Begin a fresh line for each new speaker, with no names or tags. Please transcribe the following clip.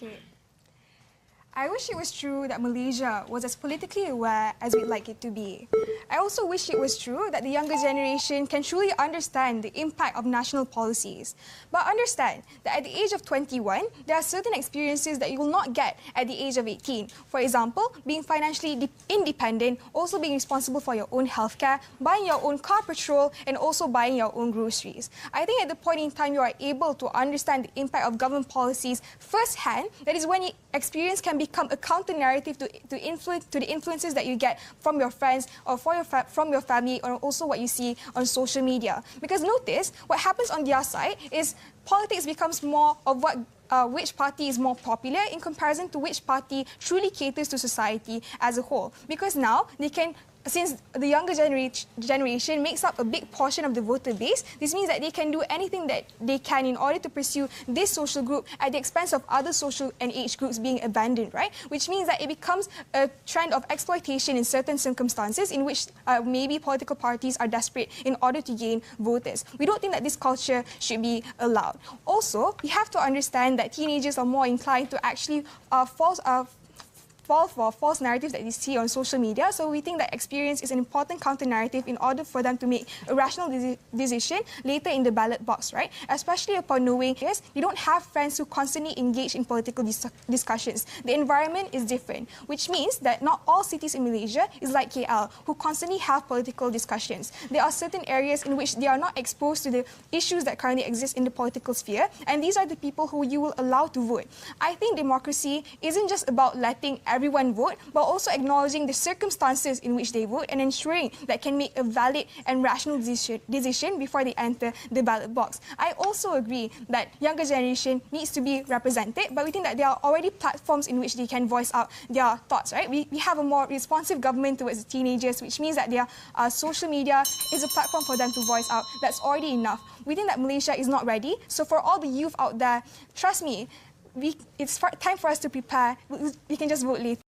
Okay. I wish it was true that Malaysia was as politically aware as we'd like it to be. I also wish it was true that the younger generation can truly understand the impact of national policies. But understand that at the age of 21, there are certain experiences that you will not get at the age of 18. For example, being financially independent, also being responsible for your own healthcare, buying your own car petrol, and also buying your own groceries. I think at the point in time you are able to understand the impact of government policies firsthand, that is when experience can become a counter-narrative to the influences that you get from your friends or from your family, or also what you see on social media. Because notice, what happens on their side is politics becomes more of which party is more popular in comparison to which party truly caters to society as a whole. Because now they can, since the younger generation makes up a big portion of the voter base, this means that they can do anything that they can in order to pursue this social group at the expense of other social and age groups being abandoned, right? Which means that it becomes a trend of exploitation in certain circumstances in which maybe political parties are desperate in order to gain voters. We don't think that this culture should be allowed. Also, we have to understand that teenagers are more inclined to actually fall for false narratives that they see on social media. So we think that experience is an important counter-narrative in order for them to make a rational decision later in the ballot box, right? Especially upon knowing, yes, you don't have friends who constantly engage in political discussions. The environment is different, which means that not all cities in Malaysia is like KL, who constantly have political discussions. There are certain areas in which they are not exposed to the issues that currently exist in the political sphere, and these are the people who you will allow to vote. I think democracy isn't just about letting everyone vote, but also acknowledging the circumstances in which they vote and ensuring that can make a valid and rational decision before they enter the ballot box. I also agree that younger generation needs to be represented, but we think that there are already platforms in which they can voice out their thoughts, right? We have a more responsive government towards the teenagers, which means that their social media is a platform for them to voice out. That's already enough. We think that Malaysia is not ready. So for all the youth out there, trust me, it's time for us to prepare. We can just vote later.